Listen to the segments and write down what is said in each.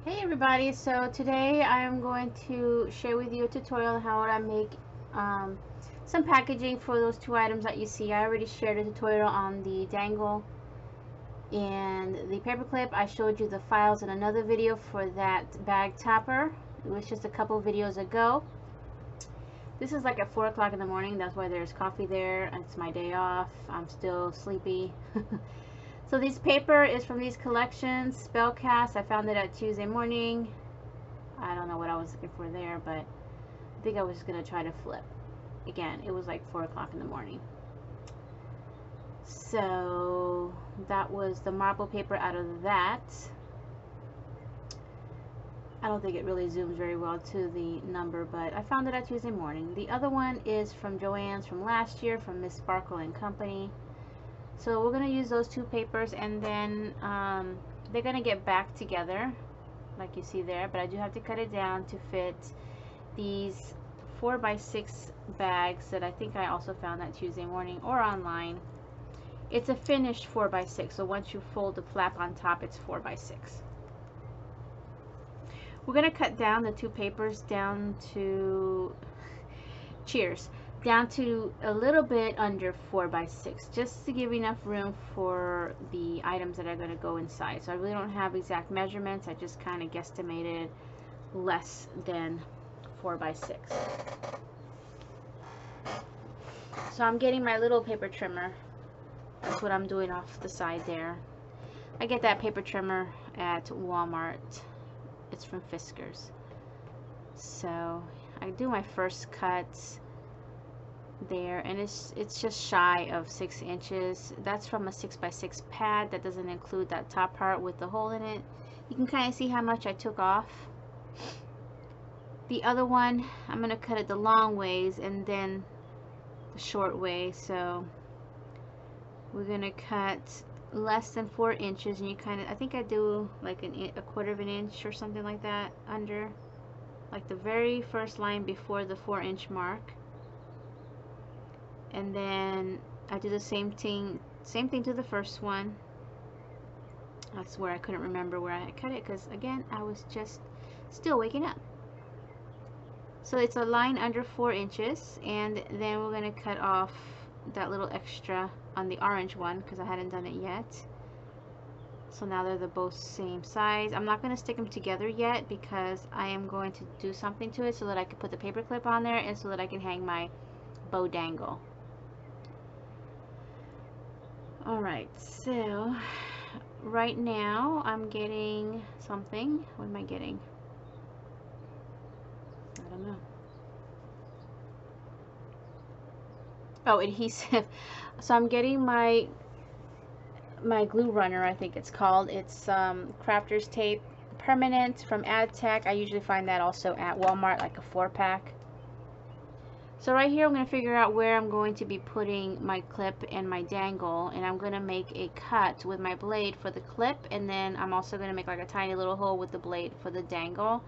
Hey everybody, so today I'm going to share with you a tutorial on how to make um, some packaging for those two items that you see. I already shared a tutorial on the dangle and the paperclip. I showed you the files in another video for that bag topper. It was just a couple videos ago. This is like at 4 o'clock in the morning, that's why there's coffee there. It's my day off, I'm still sleepy. So this paper is from these collections, Spellcast. I found it at Tuesday morning. I don't know what I was looking for there, but I think I was just going to try to flip. Again, it was like 4 o'clock in the morning. So that was the marble paper out of that. I don't think it really zooms very well to the number, but I found it at Tuesday morning. The other one is from Joann's from last year, from Miss Sparkle and Company. So we're going to use those two papers, and then they're going to get back together like you see there, but I do have to cut it down to fit these 4x6 bags that I think I also found that Tuesday morning or online. It's a finished 4x6, so once you fold the flap on top, it's 4x6. We're going to cut down the two papers down to, cheers, down to a little bit under 4x6, just to give enough room for the items that are going to go inside. So I really don't have exact measurements, I just kind of guesstimated less than 4x6. So I'm getting my little paper trimmer. That's what I'm doing off the side there. I get that paper trimmer at Walmart. It's from Fiskars. So I do my first cut there, and it's just shy of 6 inches. That's from a 6x6 pad. That doesn't include that top part with the hole in it. You can kind of see how much I took off. The other one, I'm going to cut it the long ways and then the short way. So we're going to cut less than 4 inches, and you kind of, I think I do like a quarter of an inch or something like that under, like the very first line before the 4-inch mark. And then I do the same thing to the first one. That's where I couldn't remember where I cut it, because again, I was just still waking up. So it's a line under 4 inches, and then we're going to cut off that little extra on the orange one because I hadn't done it yet. So now they're both same size. I'm not going to stick them together yet because I am going to do something to it so that I can put the paper clip on there and so that I can hang my bow dangle. Alright, so right now I'm getting something. What am I getting? I don't know. Oh, adhesive. So I'm getting my glue runner, I think it's called. It's Crafter's Tape Permanent from AdTech. I usually find that also at Walmart, like a 4-pack. So right here I'm going to figure out where I'm going to be putting my clip and my dangle, and I'm going to make a cut with my blade for the clip, and then I'm also going to make like a tiny little hole with the blade for the dangle.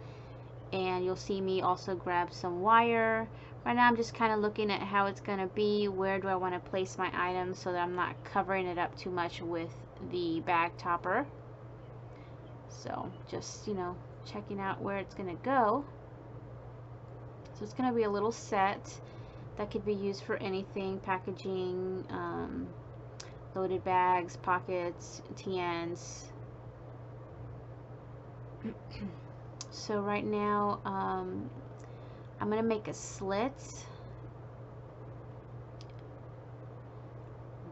And you'll see me also grab some wire. Right now I'm just kind of looking at how it's going to be, where do I want to place my items so that I'm not covering it up too much with the bag topper. So just, you know, checking out where it's going to go. So it's going to be a little set that could be used for anything, packaging, loaded bags, pockets, TNs. So right now I'm going to make a slit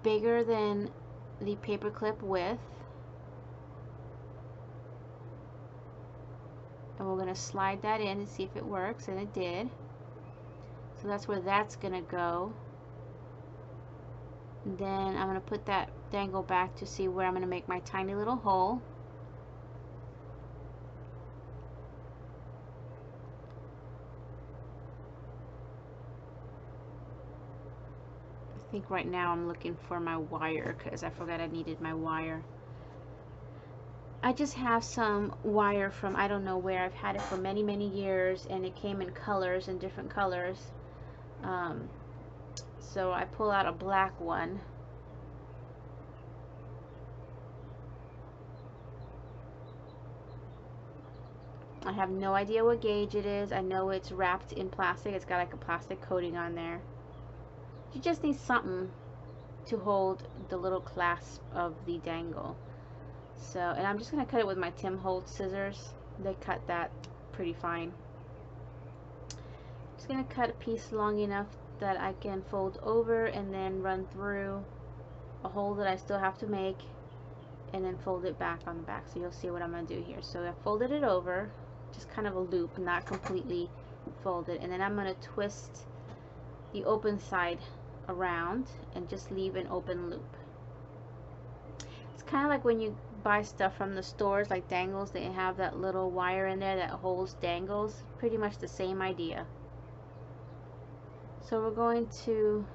bigger than the paperclip width, and we're going to slide that in and see if it works, and it did. So that's where that's going to go. And then I'm going to put that dangle back to see where I'm going to make my tiny little hole. I think right now I'm looking for my wire because I forgot I needed my wire. I just have some wire from I don't know where. I've had it for many years, and it came in colors, in different colors. So I pull out a black one. I have no idea what gauge it is. I know it's wrapped in plastic. It's got like a plastic coating on there. You just need something to hold the little clasp of the dangle. So, and I'm just going to cut it with my Tim Holtz scissors. They cut that pretty fine. Just going to cut a piece long enough that I can fold over and then run through a hole that I still have to make, and then fold it back on the back. So you'll see what I'm going to do here. So I folded it over, just kind of a loop, not completely folded, and then I'm going to twist the open side around and just leave an open loop. It's kind of like when you buy stuff from the stores, like dangles, they have that little wire in there that holds dangles. Pretty much the same idea. So we're going to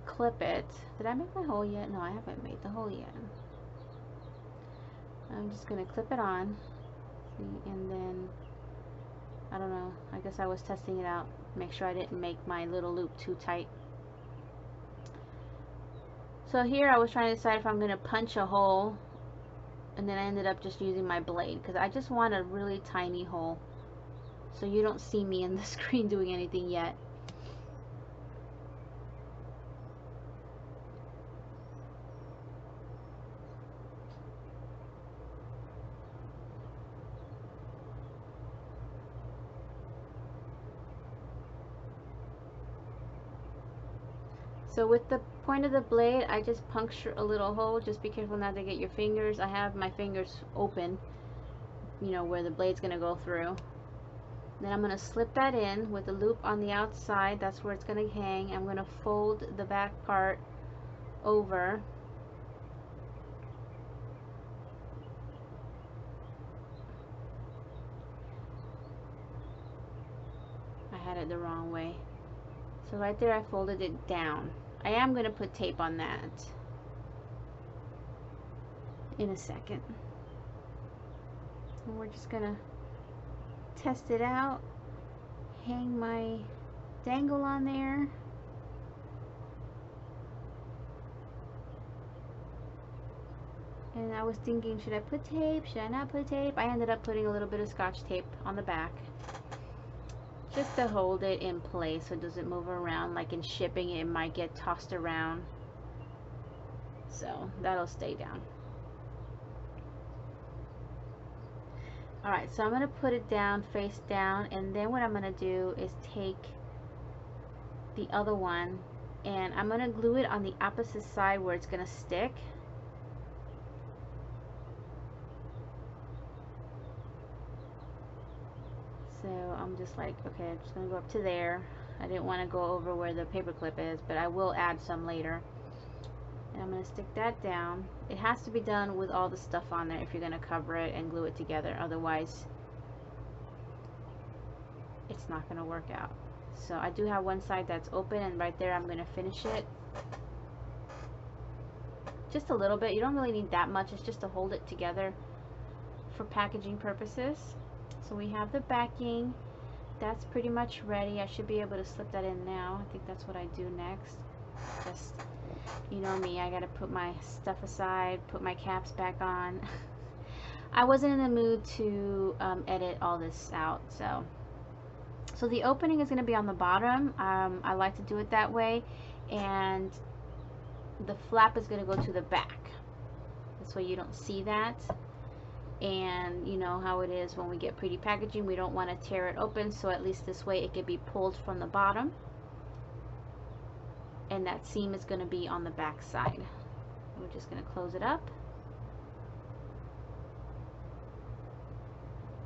clip it. Did I make my hole yet? No, I haven't made the hole yet. I'm just going to clip it on. See, and then, I don't know, I guess I was testing it out. Make sure I didn't make my little loop too tight. So here I was trying to decide if I'm going to punch a hole, and then I ended up just using my blade because I just want a really tiny hole. So you don't see me in the screen doing anything yet. So with the point of the blade, I just puncture a little hole. Just be careful not to get your fingers. I have my fingers open, you know, where the blade's going to go through. Then I'm going to slip that in with the loop on the outside. That's where it's going to hang. I'm going to fold the back part over. I had it the wrong way. So right there I folded it down. I am going to put tape on that in a second. And we're just going to test it out. Hang my dangle on there. And I was thinking, should I put tape? Should I not put tape? I ended up putting a little bit of Scotch tape on the back, just to hold it in place so it doesn't move around. Like in shipping, it might get tossed around. So that'll stay down. Alright, so I'm going to put it down, face down, and then what I'm going to do is take the other one and I'm going to glue it on the opposite side where it's going to stick. So I'm just like, okay, I'm just going to go up to there. I didn't want to go over where the paper clip is, but I will add some later. And I'm going to stick that down. It has to be done with all the stuff on there if you're going to cover it and glue it together. Otherwise, it's not going to work out. So I do have one side that's open, and right there I'm going to finish it. Just a little bit. You don't really need that much. It's just to hold it together for packaging purposes. So we have the backing. That's pretty much ready. I should be able to slip that in now. I think that's what I do next. Just, you know me, I gotta put my stuff aside, put my caps back on. I wasn't in the mood to edit all this out. So the opening is going to be on the bottom. I like to do it that way, and the flap is going to go to the back. This way you don't see that. And you know how it is when we get pretty packaging, we don't want to tear it open, so at least this way it can be pulled from the bottom, and that seam is going to be on the back side. We're just going to close it up.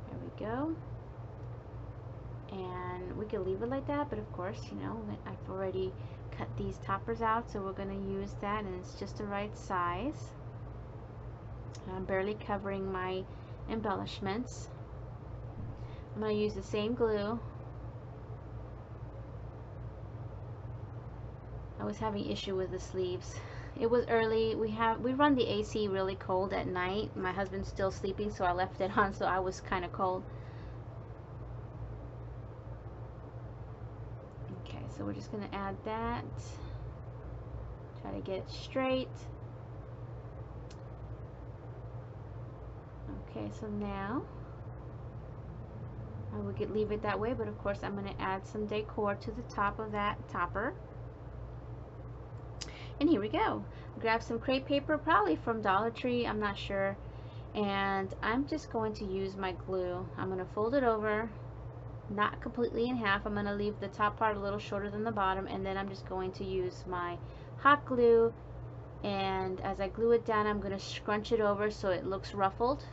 There we go. And we can leave it like that, but of course, you know, I've already cut these toppers out, so we're going to use that, and it's just the right size. I'm barely covering my embellishments. I'm going to use the same glue. I was having issue with the sleeves. It was early. We run the AC really cold at night. My husband's still sleeping, so I left it on, so I was kind of cold. Okay, so we're just going to add that. Try to get it straight. Okay, so now I would leave it that way, but of course I'm going to add some decor to the top of that topper. And here we go. Grab some crepe paper, probably from Dollar Tree, I'm not sure. And I'm just going to use my glue. I'm going to fold it over, not completely in half. I'm going to leave the top part a little shorter than the bottom, and then I'm just going to use my hot glue, and as I glue it down, I'm going to scrunch it over so it looks ruffled.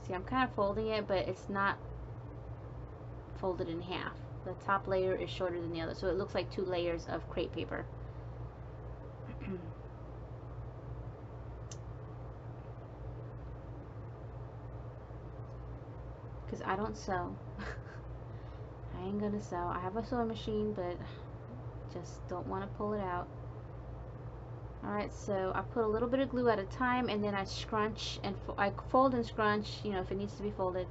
See, I'm kind of folding it, but it's not folded in half. The top layer is shorter than the other, so it looks like 2 layers of crepe paper. Because I don't sew. I ain't gonna sew. I have a sewing machine, but just don't want to pull it out. Alright, so I put a little bit of glue at a time, and then I scrunch and I fold and scrunch, you know, if it needs to be folded,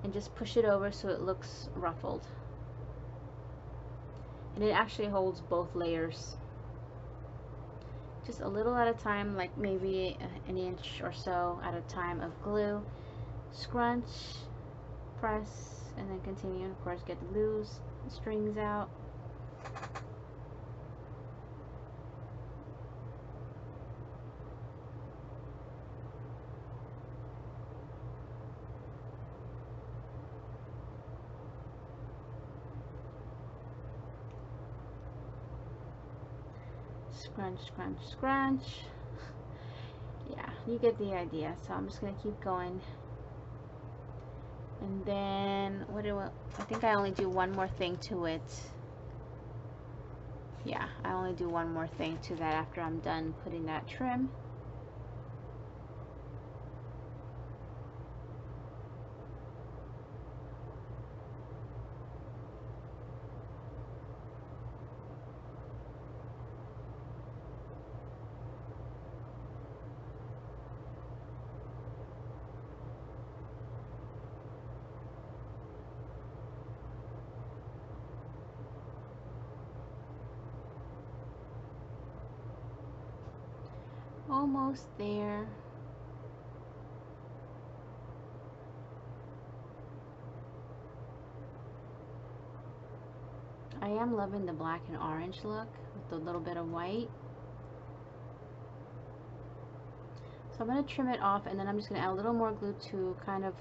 and just push it over so it looks ruffled. And it actually holds both layers. Just a little at a time, like maybe an inch or so at a time of glue. Scrunch, press, and then continue. And of course, get the glue strings out. Scrunch, scrunch, scrunch. Yeah, you get the idea. So I'm just going to keep going. And then, I think I only do one more thing to it. Yeah, I only do one more thing to that after I'm done putting that trim. Almost there. I am loving the black and orange look with a little bit of white. So I'm going to trim it off, and then I'm just going to add a little more glue to kind of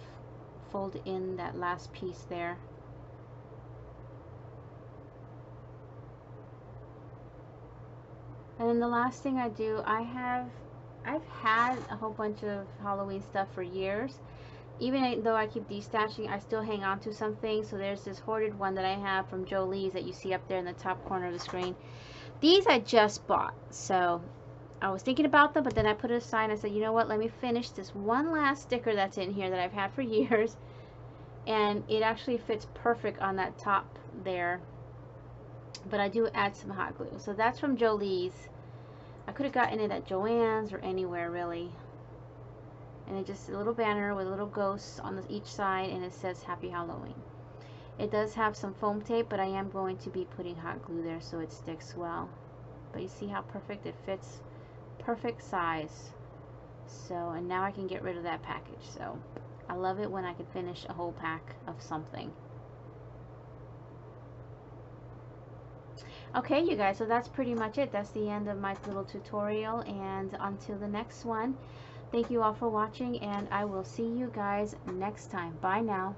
fold in that last piece there. And then the last thing I do, I've had a whole bunch of Halloween stuff for years. Even though I keep destashing, I still hang on to some things. So there's this hoarded one that I have from Jolie's that you see up there in the top corner of the screen. These I just bought. So I was thinking about them, but then I put it aside and I said, you know what, let me finish this one last sticker that's in here that I've had for years. And it actually fits perfect on that top there. But I do add some hot glue. So that's from Jolie's. I could have gotten it at Joann's or anywhere really. And it's just a little banner with little ghosts on each side, and it says Happy Halloween. It does have some foam tape, but I am going to be putting hot glue there so it sticks well. But you see how perfect it fits? Perfect size. So, and now I can get rid of that package. So I love it when I can finish a whole pack of something. Okay, you guys, so that's pretty much it. That's the end of my little tutorial, and until the next one, thank you all for watching, and I will see you guys next time. Bye now.